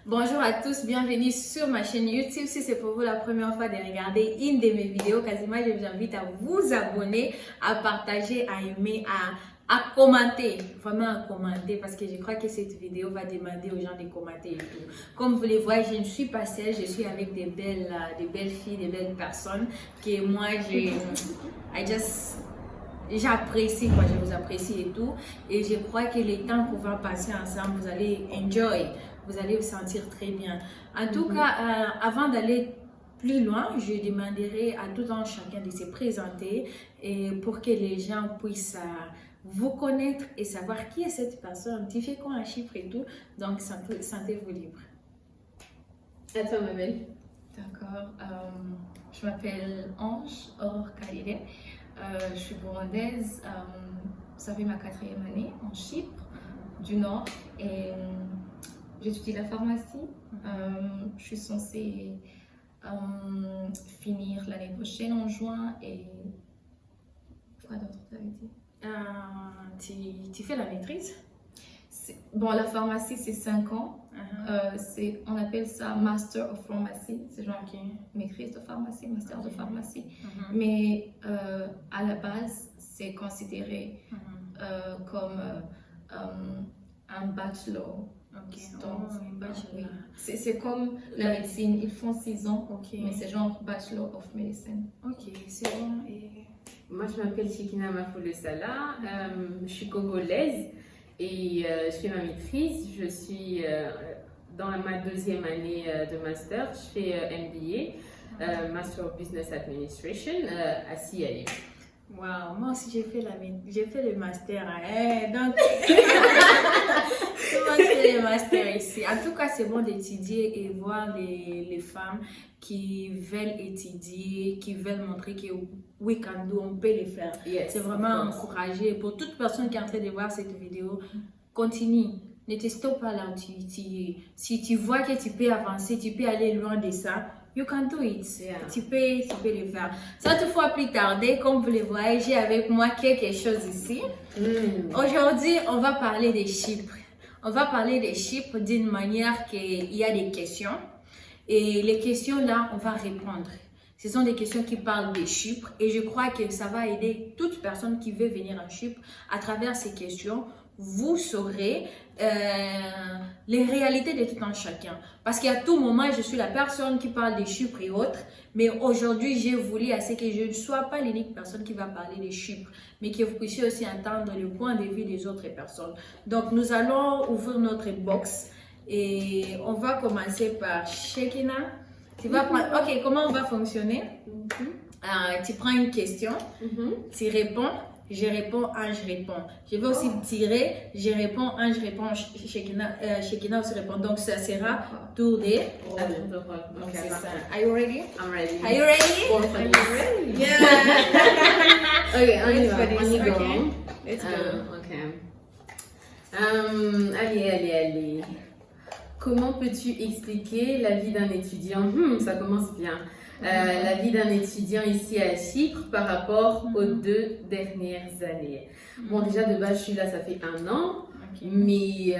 Bonjour à tous, bienvenue sur ma chaîne YouTube. Si c'est pour vous la première fois de regarder une de mes vidéos, quasiment je vous invite à vous abonner, à partager, à aimer, à commenter, vraiment à commenter parce que je crois que cette vidéo va demander aux gens de commenter et tout. Comme vous le voyez, je ne suis pas seule, je suis avec des belles filles, des belles personnes que moi j'apprécie, quoi, je vous apprécie et tout. Et je crois que les temps qu'on va passer ensemble, vous allez enjoy, vous allez vous sentir très bien. En tout cas, avant d'aller plus loin, je demanderai à tout un chacun de se présenter et pour que les gens puissent vous connaître et savoir qui est cette personne, tu fais quoi un chiffre et tout. Donc, sentez-vous libre. À toi, ma belle. D'accord. Je m'appelle Ange Aurore Kalile. Je suis burundaise. Ça fait ma 4e année en Chypre du Nord et j'étudie la pharmacie. Je suis censée finir l'année prochaine en juin et quoi d'autre t'avais dit? Tu fais la maîtrise? Bon, la pharmacie c'est 5 ans. On appelle ça Master of Pharmacy. C'est genre maîtrise de pharmacie, master de pharmacie. Mais à la base, c'est considéré comme un bachelor. Bachelor. C'est comme la médecine, ils font 6 ans, mais c'est genre Bachelor of Medicine. Ok, c'est bon. Et... Moi, je m'appelle Chekina Mafoulé Salah, je suis congolaise et je fais ma maîtrise. Je suis dans ma 2e année de master. Je fais MBA, Master of Business Administration à CIA. Wow, moi aussi j'ai fait le master. Donc, moi j'ai le master ici. En tout cas, c'est bon d'étudier et voir les femmes qui veulent étudier, qui veulent montrer que we can do, on peut le faire. Yes, c'est vraiment encouragé. Pour toute personne qui est en train de voir cette vidéo, continue. Ne te stoppe pas là où tu es. Si tu vois que tu peux avancer, tu peux aller loin de ça, you can do it. Tu peux le faire. Sans toutefois plus tarder, comme vous le voyez, j'ai avec moi quelque chose ici. Aujourd'hui, on va parler des chiffres. On va parler des chiffres d'une manière qu'il y a des questions. Et les questions là, on va répondre. Ce sont des questions qui parlent des chiffres. Et je crois que ça va aider toute personne qui veut venir en Chypre à travers ces questions. Vous saurez les réalités de tout un chacun. Parce qu'à tout moment, je suis la personne qui parle des chiffres et autres. Mais aujourd'hui, j'ai voulu à ce que je ne sois pas l'unique personne qui va parler des chiffres, mais que vous puissiez aussi entendre le point de vue des autres personnes. Donc, nous allons ouvrir notre box et on va commencer par Chekina. Tu vas prendre... Ok, comment on va fonctionner? Tu prends une question, tu réponds. Je réponds, je réponds. Je vais aussi tirer, je réponds, je réponds, Chekina aussi répond. Donc, ça sera tour des rôles. Donc, c'est ça. Are you ready? I'm ready. Are you ready? Are you ready? Yeah. Ok, on y va. On y go. Let's go. Allez. Comment peux-tu expliquer la vie d'un étudiant? Ça commence bien. La vie d'un étudiant ici à Chypre par rapport aux 2 dernières années. Bon, déjà de base, je suis là, ça fait 1 an, mais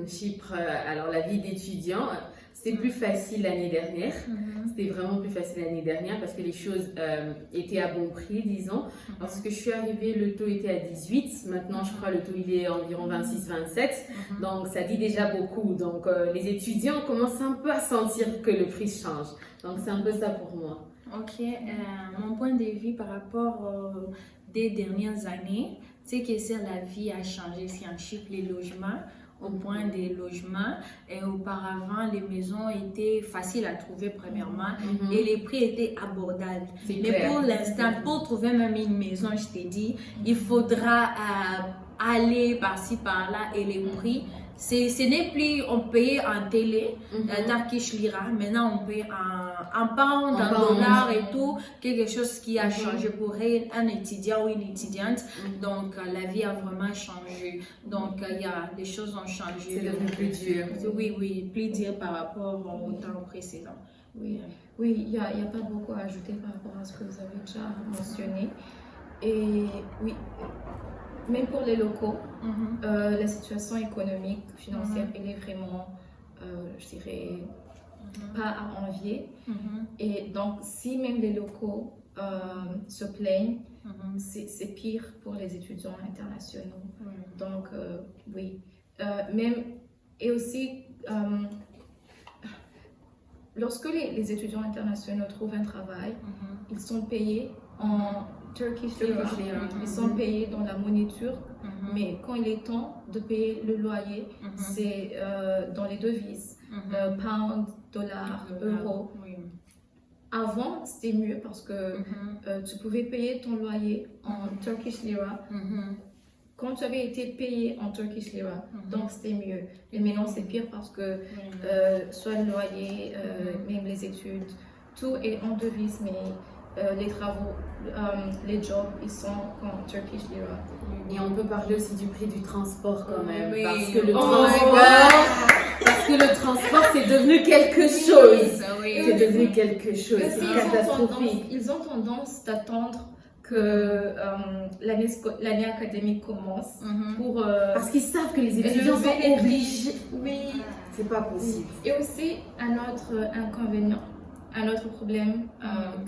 Chypre, alors la vie d'étudiant, c'était plus facile l'année dernière. C'était vraiment plus facile l'année dernière parce que les choses étaient à bon prix, disons. Lorsque je suis arrivée, le taux était à 18. Maintenant, je crois le taux il est environ 26-27. Donc, ça dit déjà beaucoup. Donc, les étudiants commencent un peu à sentir que le prix change. Donc, c'est un peu ça pour moi. Ok, mon point de vue par rapport aux 2 dernières années, c'est que la vie a changé ici en Chypre, les logements. Au point des logements, et auparavant les maisons étaient faciles à trouver premièrement et les prix étaient abordables. Mais pour l'instant, pour trouver même une maison, je t'ai dit, il faudra aller par-ci par-là et les prix, ce n'est plus on payait en télé, Turkish Lira, maintenant on paye en pound, en dollars et tout, quelque chose qui a changé pour un étudiant ou une étudiante. Donc la vie a vraiment changé. Donc il y a des choses ont changé. C'est devenu plus dur. Oui, plus dur par rapport au temps précédent. Oui, il n'y a pas beaucoup à ajouter par rapport à ce que vous avez déjà mentionné. Et oui, même pour les locaux, la situation économique, financière, elle est vraiment je dirais, pas à envier. Et donc, si même les locaux se plaignent, c'est pire pour les étudiants internationaux. Donc, oui. Et aussi, lorsque les étudiants internationaux trouvent un travail, ils sont payés en Turkish lira. Ils sont payés dans la monnaie turque, mais quand il est temps de payer le loyer, c'est dans les devises, pound, dollar, euro. Avant, c'était mieux parce que tu pouvais payer ton loyer en Turkish lira quand tu avais été payé en Turkish lira, donc c'était mieux. Mais maintenant, c'est pire parce que soit le loyer, même les études, tout est en devise, mais les travaux, les jobs, ils sont en Turkish lira. Et on peut parler aussi du prix du transport quand même, Oui. parce que le Oh transport, c'est devenu quelque chose. Oui. C'est devenu quelque chose, c'est catastrophique. Ils ont tendance d'attendre que l'année académique commence pour Parce qu'ils savent que les étudiants élever sont les obligés. Oui. C'est pas possible. Et aussi, un autre inconvénient, un autre problème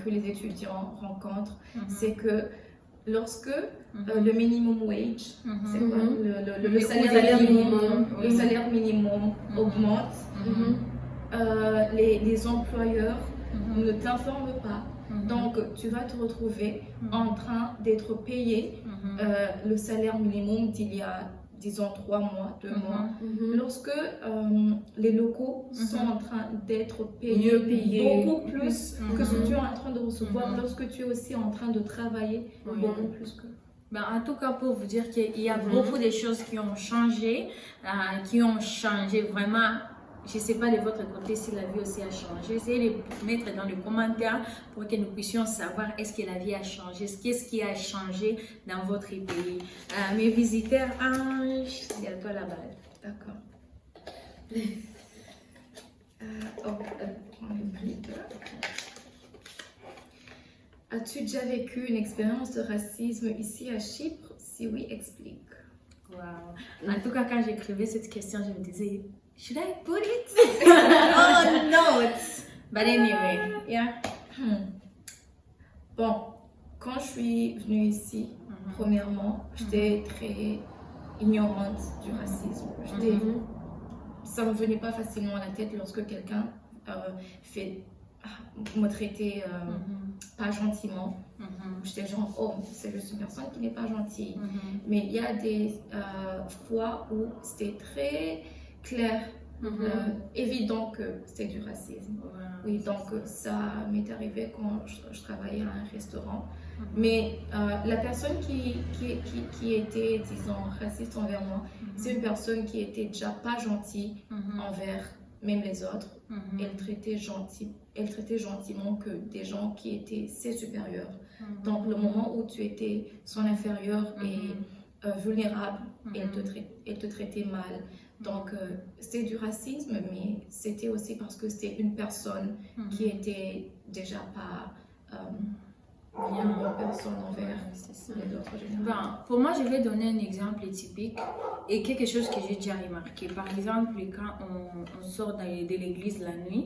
que les étudiants rencontrent, c'est que lorsque le minimum wage, c'est quoi, le salaire minimum, le salaire minimum augmente, les employeurs ne t'informent pas. Donc, tu vas te retrouver en train d'être payé le salaire minimum d'il y a, disons, 3 mois, 2 mois. Lorsque les locaux sont en train d'être payés, Mieux payés. beaucoup plus que ce que tu es en train de recevoir, lorsque tu es aussi en train de travailler beaucoup plus que... Ben, en tout cas, pour vous dire qu'il y a beaucoup de choses qui ont changé vraiment. Je ne sais pas de votre côté si la vie aussi a changé. Essayez de mettre dans les commentaires pour que nous puissions savoir est-ce que la vie a changé, qu'est-ce qui a changé dans votre pays. Mes visiteurs, Ange, c'est à toi la balle. D'accord. Prends une brique. As-tu déjà vécu une expérience de racisme ici à Chypre? Si oui, explique. Wow. En tout cas, quand j'écrivais cette question, je me disais, should I put it? Oh no! But anyway, yeah. Bon, quand je suis venue ici, premièrement, j'étais très ignorante du racisme. Ça ne me venait pas facilement à la tête lorsque quelqu'un me traitait pas gentiment. J'étais genre, oh, c'est juste une personne qui n'est pas gentille. Mais il y a des fois où c'était très clair, évident que c'était du racisme. Oui, donc ça m'est arrivé quand je travaillais à un restaurant. Mais la personne qui était, disons, raciste envers moi, c'est une personne qui était déjà pas gentille envers même les autres. Elle traitait gentiment que des gens qui étaient ses supérieurs. Donc le moment où tu étais son inférieur et vulnérable, elle te traitait mal. Donc c'était du racisme, mais c'était aussi parce que c'était une personne qui était déjà pas une bonne personne envers les autres générations. Ben, pour moi, je vais donner un exemple typique et quelque chose que j'ai déjà remarqué. Par exemple, quand on sort de l'église la nuit,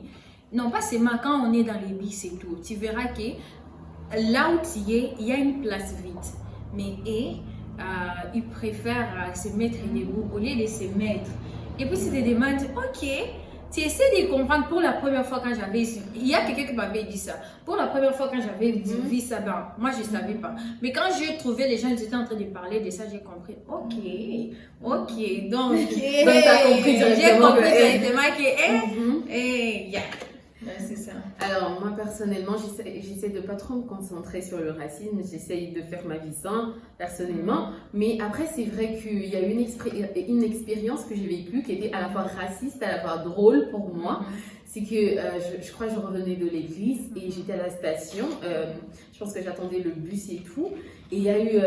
non pas seulement quand on est dans les bus et tout, tu verras que là où tu es, il y a une place vide. Mais ils préfèrent se mettre debout au lieu de se mettre. Et puis, tu te demandes, ok, tu essaies de comprendre. Pour la première fois quand j'avais... Il y a quelqu'un qui m'avait dit ça. Pour la première fois quand j'avais vu ça, ben, moi je ne savais pas. Mais quand j'ai trouvé les gens, ils étaient en train de parler de ça, j'ai compris. Ok, donc t'as compris j'ai directement compris que... directement que, yeah. C'est ça. Alors, moi, personnellement, j'essaie de pas trop me concentrer sur le racisme. J'essaie de faire ma vie sans, personnellement. Mais après, c'est vrai qu'il y a une expérience que j'ai vécue qui était à la fois raciste, à la fois drôle pour moi. C'est que je crois que je revenais de l'église et j'étais à la station. Je pense que j'attendais le bus et tout. Et il y a eu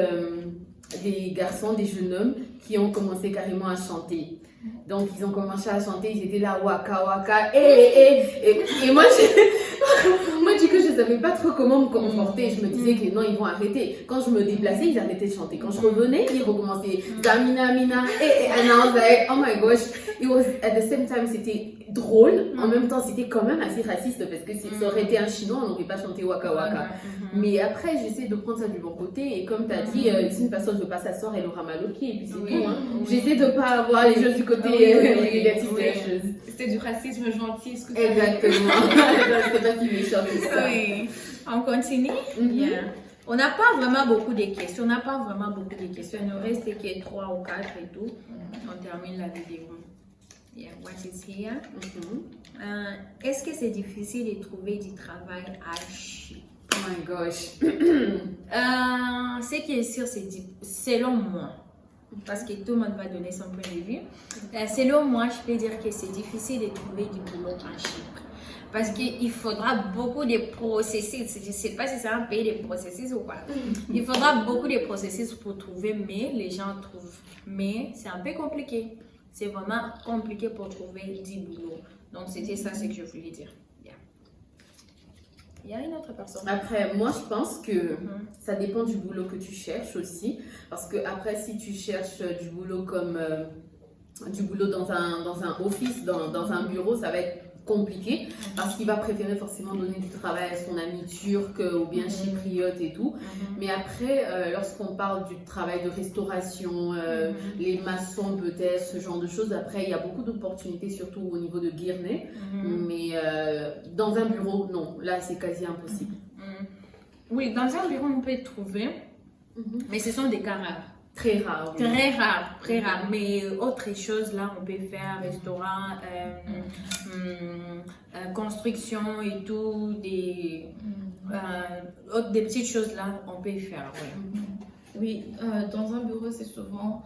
des garçons, des jeunes hommes qui ont commencé carrément à chanter. Donc, ils ont commencé à chanter, ils étaient là, waka waka, et moi, du coup, je ne savais pas trop comment me comporter. Je me disais que non, ils vont arrêter. Quand je me déplaçais, ils arrêtaient de chanter. Quand je revenais, ils recommençaient, Zamina, Mina, and I was like, oh my gosh, it was at the same time, c'était drôle, en même temps c'était quand même assez raciste parce que si ça aurait été un chinois, on n'aurait pas chanté Waka Waka. Mais après, j'essaie de prendre ça du bon côté et comme tu as dit, si une personne ne veut pas s'asseoir, elle aura mal au pied et puis c'est tout. Hein. J'essaie de ne pas avoir les choses du côté négatif de la chose. C'était du racisme gentil, ce que tu Exactement. C'est pas si méchant que ça. Oui. On continue? Yeah. On n'a pas vraiment beaucoup de questions. On n'a pas vraiment beaucoup de questions. Il nous reste que 3 ou 4 et tout. On termine la vidéo. Yeah, what is here? Est-ce que c'est difficile de trouver du travail à Chypre? Oh my gosh. Ce qui est sûr, c'est selon moi. Parce que tout le monde va donner son point de vue. Selon moi, je peux dire que c'est difficile de trouver du boulot en Chypre. Parce qu'il faudra beaucoup de processus. Je ne sais pas si c'est un pays de processus ou pas. Il faudra beaucoup de processus pour trouver, mais les gens trouvent. Mais c'est un peu compliqué. C'est vraiment compliqué pour trouver du boulot. Donc, c'était ça ce que je voulais dire. Yeah. Il y a une autre personne. Après, moi, je pense que ça dépend du boulot que tu cherches aussi. Parce que après, si tu cherches du boulot comme du boulot dans un office, dans un bureau, ça va être compliqué parce qu'il va préférer forcément donner du travail à son ami turc ou bien chypriote et tout. Mais après, lorsqu'on parle du travail de restauration, les maçons peut-être, ce genre de choses, après il y a beaucoup d'opportunités, surtout au niveau de Guernet. Mais dans un bureau, non, là c'est quasi impossible. Oui, dans un bureau on peut trouver, mais ce sont des cas rares. Très rare. Oui. Très rare. Mais autre chose, là, on peut faire restaurant, construction et tout, des petites choses là, on peut faire. Oui, dans un bureau, c'est souvent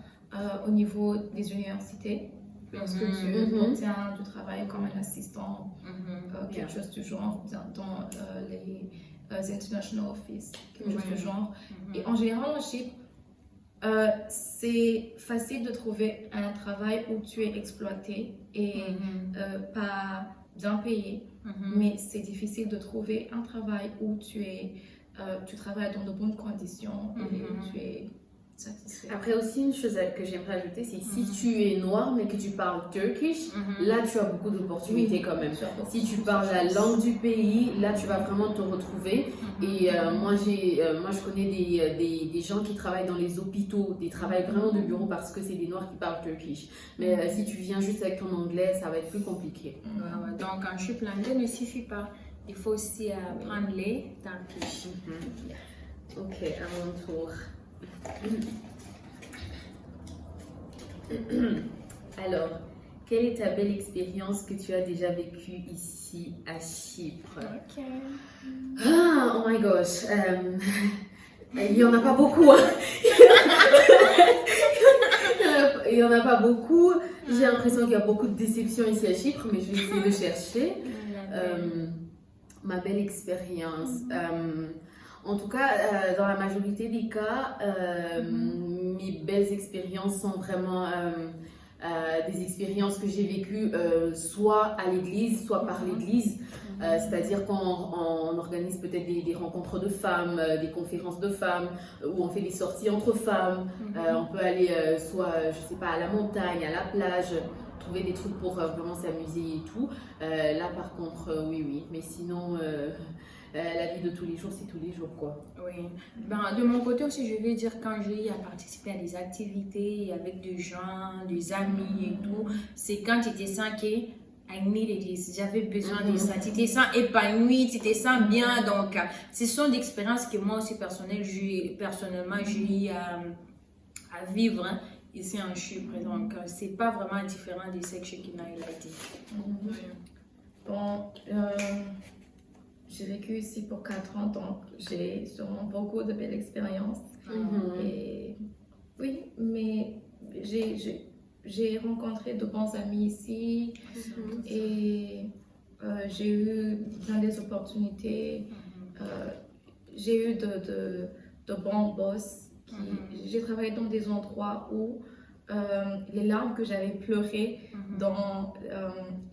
au niveau des universités. Lorsque tu obtiens du travail comme un assistant, quelque chose du genre, dans les international office, quelque chose du genre. Et en général, en Chypre, c'est facile de trouver un travail où tu es exploité et pas bien payé, mais c'est difficile de trouver un travail où tu travailles dans de bonnes conditions et tu es satisfait. Après aussi, une chose que j'aimerais ajouter, c'est si tu es noir mais que tu parles turkish, là tu as beaucoup d'opportunités quand même. Si tu parles la langue du pays, là tu vas vraiment te retrouver. Et moi je connais des gens qui travaillent dans les hôpitaux, des travails vraiment de bureau parce que c'est des noirs qui parlent turkish. Mais si tu viens juste avec ton anglais, ça va être plus compliqué. Donc en Chypre, l'anglais ne suffit pas. Il faut aussi apprendre les turkish. Ok, à mon tour. Alors, quelle est ta belle expérience que tu as déjà vécue ici à Chypre? Ah, oh my gosh, il n'y en a pas beaucoup. Hein. Il n'y en a pas beaucoup. J'ai l'impression qu'il y a beaucoup de déceptions ici à Chypre, mais je vais essayer de chercher. Ma belle expérience. En tout cas, dans la majorité des cas, mes belles expériences sont vraiment des expériences que j'ai vécues soit à l'église, soit par l'église. C'est-à-dire qu'on organise peut-être des rencontres de femmes, des conférences de femmes, où on fait des sorties entre femmes. On peut aller soit, je sais pas, à la montagne, à la plage, trouver des trucs pour vraiment s'amuser et tout. Là, par contre, oui. Mais sinon... la vie de tous les jours, c'est tous les jours, quoi. Oui. Ben, de mon côté aussi, je vais dire, quand j'ai eu à participer à des activités avec des gens, des amis et tout, c'est quand tu te sens que I needed this, j'avais besoin de ça. Tu te sens épanoui, tu te sens bien. Donc, ce sont des expériences que moi aussi, personnellement, j'ai eu à vivre ici en Chypre. Donc, c'est pas vraiment différent de ce que Shekina a dit. Bon, j'ai vécu ici pour 4 ans, donc j'ai sûrement beaucoup de belles expériences. Et oui, mais j'ai rencontré de bons amis ici et j'ai eu bien des opportunités. J'ai eu de bons boss. J'ai travaillé dans des endroits où les larmes que j'avais pleurées dans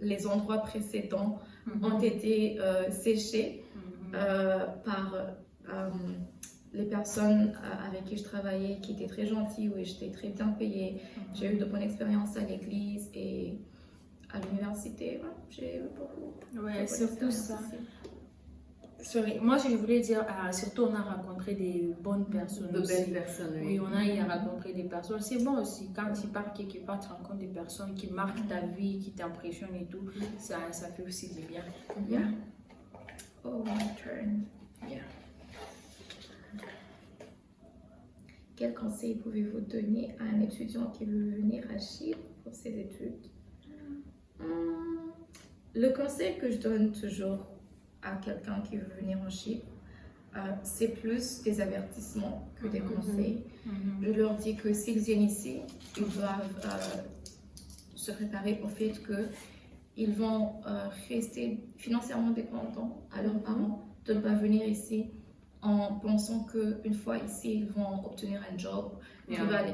les endroits précédents ont été séchées par les personnes avec qui je travaillais, qui étaient très gentilles, où j'étais très bien payée. J'ai eu de bonnes expériences à l'église et à l'université, ouais, j'ai beaucoup. Ouais, de surtout bonnes ça. expériences ici. Sorry. Moi, je voulais dire, surtout, on a rencontré des bonnes personnes De aussi. belles personnes, Oui, on a y rencontré des personnes. C'est bon aussi, quand tu pars quelque part, tu rencontres des personnes qui marquent ta vie, qui t'impressionnent et tout. Ça fait aussi du bien. Yeah. Oh, my turn. Yeah. Quel conseil pouvez-vous donner à un étudiant qui veut venir à Chypre pour ses études? Le conseil que je donne toujours à quelqu'un qui veut venir en Chypre, c'est plus des avertissements que des conseils. Je leur dis que s'ils viennent ici, ils doivent se préparer au fait qu'ils vont rester financièrement dépendants à leurs parents, de ne pas venir ici en pensant qu'une fois ici, ils vont obtenir un job qui va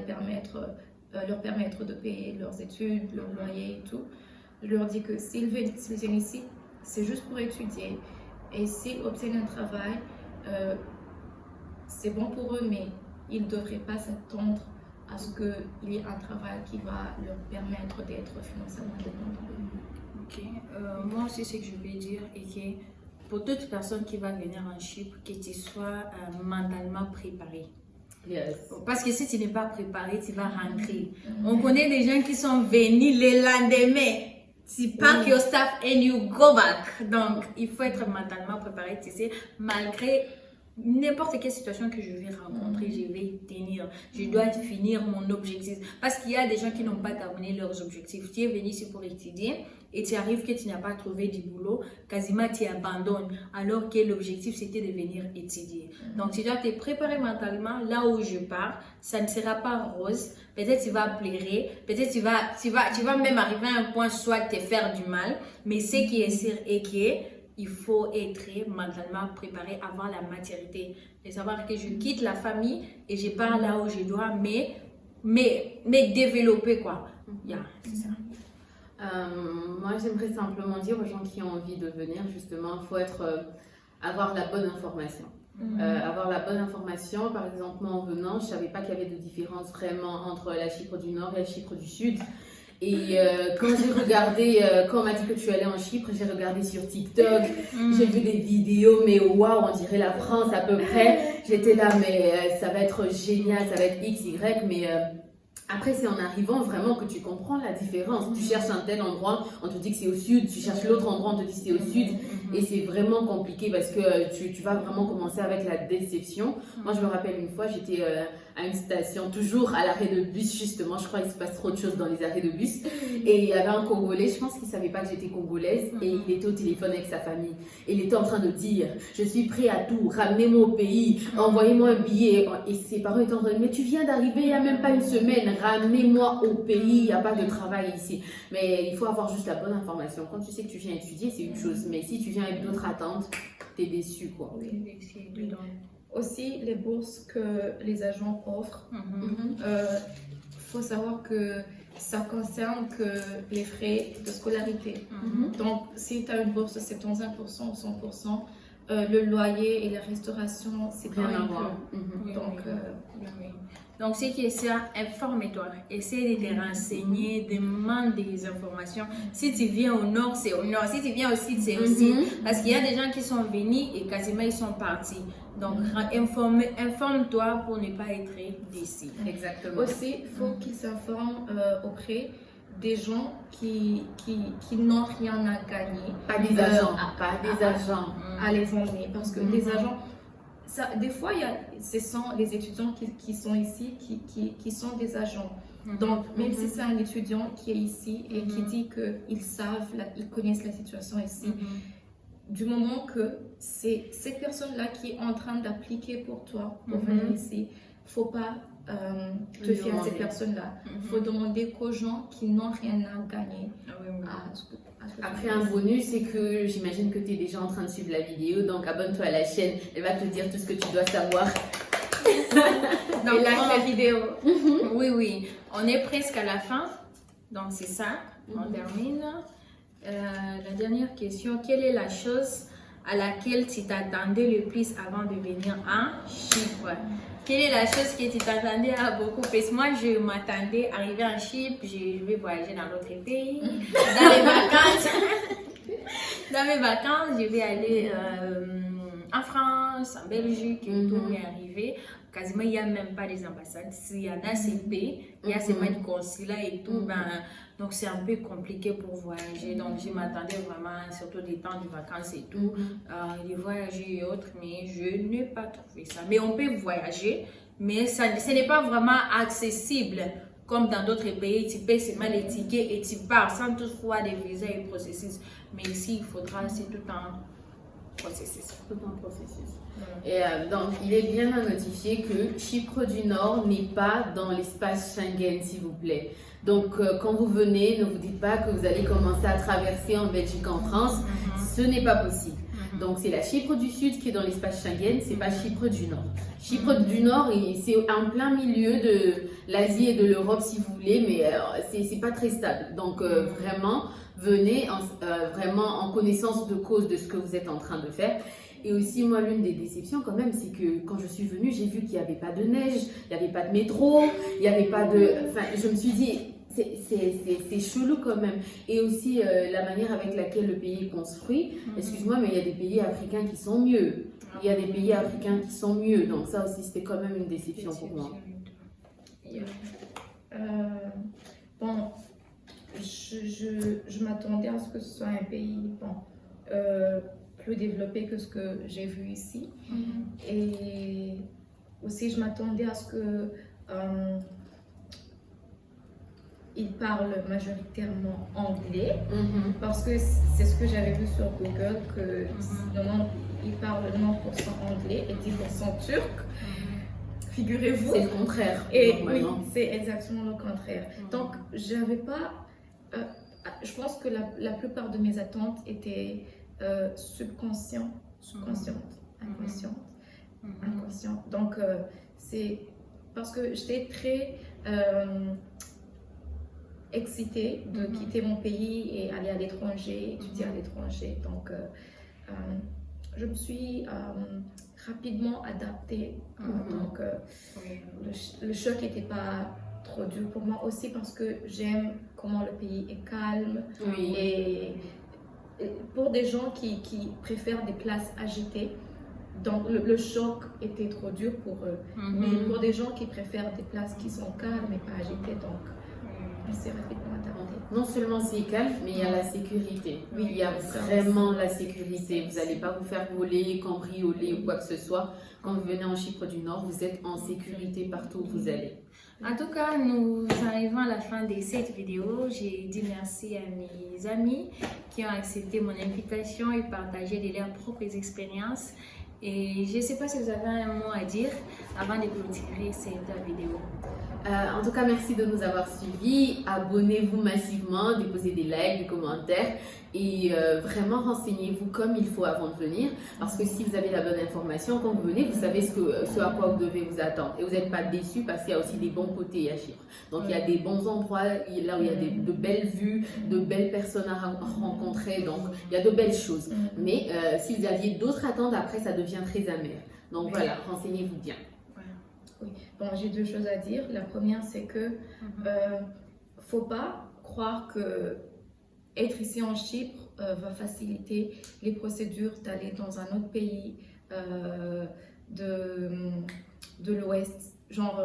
leur permettre de payer leurs études, leur loyer et tout. Je leur dis que s'ils viennent ici, c'est juste pour étudier. Et s'ils obtiennent un travail, c'est bon pour eux, mais ils ne devraient pas s'attendre à ce qu'il y ait un travail qui va leur permettre d'être financièrement indépendants. Ok. Moi aussi, ce que je vais dire est que pour toute personne qui va venir en Chypre, que tu sois mentalement préparé. Yes. Parce que si tu n'es pas préparé, tu vas rentrer. On connaît des gens qui sont venus le lendemain. Tu pack your stuff and you go back. Donc, il faut être mentalement préparé, tu sais, malgré n'importe quelle situation que je vais rencontrer, je vais tenir. Je dois finir mon objectif. Parce qu'il y a des gens qui n'ont pas terminé leurs objectifs. Tu es venu ici pour étudier et tu arrives que tu n'as pas trouvé du boulot, quasiment tu abandonnes, alors que l'objectif c'était de venir étudier. Donc, tu dois te préparer mentalement. Là où je pars, ça ne sera pas rose. Peut-être tu vas pleurer, peut-être tu vas même arriver à un point soit te faire du mal. Mais ce qui est sûr est qu'il faut être mentalement préparé avant la maturité. De savoir que je quitte la famille et je pars là où je dois, mais développer quoi. Yeah, c'est ça. Moi, j'aimerais simplement dire aux gens qui ont envie de venir, justement, il faut avoir la bonne information. Avoir la bonne information, par exemple, moi en venant, je ne savais pas qu'il y avait de différence vraiment entre la Chypre du Nord et la Chypre du Sud. Et quand j'ai regardé, quand on m'a dit que tu allais en Chypre, j'ai regardé sur TikTok, j'ai vu des vidéos, mais waouh, on dirait la France à peu près. J'étais là, mais ça va être génial, ça va être X, Y, mais après, c'est en arrivant vraiment que tu comprends la différence. Tu cherches un tel endroit, on te dit que c'est au sud, tu cherches l'autre endroit, on te dit que c'est au sud. Et c'est vraiment compliqué parce que tu vas vraiment commencer avec la déception. Moi, je me rappelle une fois, j'étais à une station, toujours à l'arrêt de bus, justement. Je crois qu'il se passe trop de choses dans les arrêts de bus. Et il y avait un Congolais, je pense qu'il ne savait pas que j'étais congolaise. Et il était au téléphone avec sa famille. Et il était en train de dire, je suis prêt à tout, ramenez-moi au pays, envoyez-moi un billet. Et ses parents étaient en train de dire, mais tu viens d'arriver il n'y a même pas une semaine, ramenez-moi au pays, il n'y a pas de travail ici. Mais il faut avoir juste la bonne information. Quand tu sais que tu viens étudier, c'est une chose. Mais si tu viens avec d'autres attentes, t'es déçu, quoi. Aussi, les bourses que les agents offrent, faut savoir que ça concerne que les frais de scolarité. Donc, si tu as une bourse de 75% ou 100%, le loyer et la restauration, c'est pas Rien à inclus. voir. Donc, ce qui est ça, informe-toi. Essaie de te renseigner, demande des informations. Si tu viens au nord, c'est au nord. Si tu viens au sud, c'est au sud. Parce qu'il y a des gens qui sont venus et quasiment ils sont partis. Donc, informe-toi pour ne pas être déçu. Exactement. Aussi, il faut qu'ils s'informent auprès des gens qui n'ont rien à gagner. Pas des agents. Pas des agents. À les emmener. Parce que les agents, ça, des fois, ce sont les étudiants qui sont ici qui sont des agents. Donc, même si c'est un étudiant qui est ici et qui dit qu'ils savent, ils connaissent la situation ici, du moment que c'est cette personne-là qui est en train d'appliquer pour toi, pour venir ici, il ne faut pas te fier à cette personne-là. Il faut demander qu'aux gens qui n'ont rien à gagner. Après, un bonus, c'est que j'imagine que tu es déjà en train de suivre la vidéo, donc abonne-toi à la chaîne, elle va te dire tout ce que tu dois savoir. Donc, like la vidéo. Oui, on est presque à la fin, donc c'est ça, on termine. La dernière question, quelle est la chose à laquelle tu t'attendais le plus avant de venir à Chypre? Quelle est la chose que tu t'attendais à beaucoup plus? Moi, je m'attendais à arriver en Chypre, je vais voyager dans d'autres pays. Dans les vacances, je vais aller en France, en Belgique et tout, mais arrivé. Quasiment, il n'y a même pas des ambassades. S'il y en a, c'est B. Il y a seulement des consulats et tout. Donc, c'est un peu compliqué pour voyager. Donc, je m'attendais vraiment, surtout des temps de vacances et tout, de voyager et autres. Mais je n'ai pas trouvé ça. Mais on peut voyager, mais ce n'est pas vraiment accessible. Comme dans d'autres pays, tu payes seulement les tickets et tu pars sans toutefois des visas et processus. Mais ici, il faudra, c'est tout un processus. Tout un processus. Et donc, il est bien à notifier que Chypre du Nord n'est pas dans l'espace Schengen, s'il vous plaît. Donc, quand vous venez, ne vous dites pas que vous allez commencer à traverser en Belgique, en France. Ce n'est pas possible. Donc, c'est la Chypre du Sud qui est dans l'espace Schengen, c'est pas Chypre du Nord. Chypre du Nord, c'est en plein milieu de l'Asie et de l'Europe, si vous voulez, mais c'est pas très stable. Donc, vraiment, venez vraiment en connaissance de cause de ce que vous êtes en train de faire. Et aussi, moi, l'une des déceptions quand même, c'est que quand je suis venue, j'ai vu qu'il n'y avait pas de neige, il n'y avait pas de métro, il n'y avait pas de... Enfin, je me suis dit, c'est chelou quand même. Et aussi, la manière avec laquelle le pays est construit, excuse-moi, mais il y a des pays africains qui sont mieux. Il y a des pays africains qui sont mieux. Donc ça aussi, c'était quand même une déception pour moi. Bon, je m'attendais à ce que ce soit un pays plus développé que ce que j'ai vu ici. Et aussi, je m'attendais à ce que ils parlent majoritairement anglais, parce que c'est ce que j'avais vu sur Google, que ils parlent 90% anglais et 10% turc. Figurez-vous. C'est le contraire. Et oui, c'est exactement le contraire. Donc, j'avais pas... je pense que la plupart de mes attentes étaient inconscientes. Donc, c'est parce que j'étais très excitée de quitter mon pays et aller à l'étranger, étudier à l'étranger. Donc, je me suis rapidement adaptée. Donc, le choc n'était pas trop dur pour moi aussi parce que j'aime comment le pays est calme. Et pour des gens qui préfèrent des places agitées, donc le choc était trop dur pour eux. Mais pour des gens qui préfèrent des places qui sont calmes et pas agitées, donc on s'est rapidement adapté. Non seulement c'est calme, mais il y a la sécurité. Oui, il y a vraiment la sécurité. Vous n'allez pas vous faire voler, cambrioler ou quoi que ce soit. Quand vous venez en Chypre du Nord, vous êtes en sécurité partout où vous allez. En tout cas, nous arrivons à la fin de cette vidéo. J'ai dit merci à mes amis qui ont accepté mon invitation et partagé de leurs propres expériences. Et je ne sais pas si vous avez un mot à dire avant de clôturer cette vidéo. En tout cas, merci de nous avoir suivis. Abonnez-vous massivement, déposez des likes, des commentaires et vraiment renseignez-vous comme il faut avant de venir. Parce que si vous avez la bonne information, quand vous venez, vous savez ce à quoi vous devez vous attendre. Et vous n'êtes pas déçus parce qu'il y a aussi des bons côtés à Chypre. Donc, il y a des bons endroits là où il y a de belles vues, de belles personnes à rencontrer. Donc, il y a de belles choses. Mais si vous aviez d'autres attentes, après, ça devient très amer. Donc, voilà, renseignez-vous bien. Oui, bon, j'ai deux choses à dire. La première, c'est que faut pas croire que être ici en Chypre va faciliter les procédures d'aller dans un autre pays de l'Ouest, genre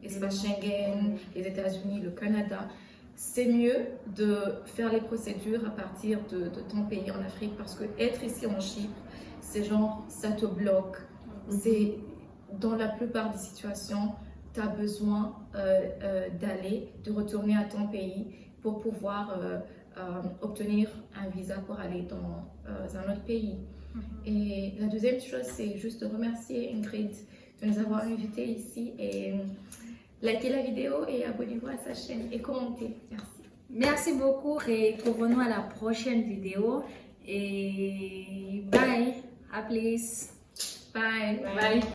espace Schengen, les États-Unis, le Canada. C'est mieux de faire les procédures à partir de ton pays en Afrique parce que être ici en Chypre, c'est genre ça te bloque. C'est dans la plupart des situations, tu as besoin de retourner à ton pays pour pouvoir obtenir un visa pour aller dans un autre pays. Et la deuxième chose, c'est juste de remercier Ingrid de nous avoir invités ici et likez la vidéo et abonnez-vous à sa chaîne et commentez. Merci. Merci beaucoup et revenons à la prochaine vidéo. Et bye, à plus. Bye. Bye.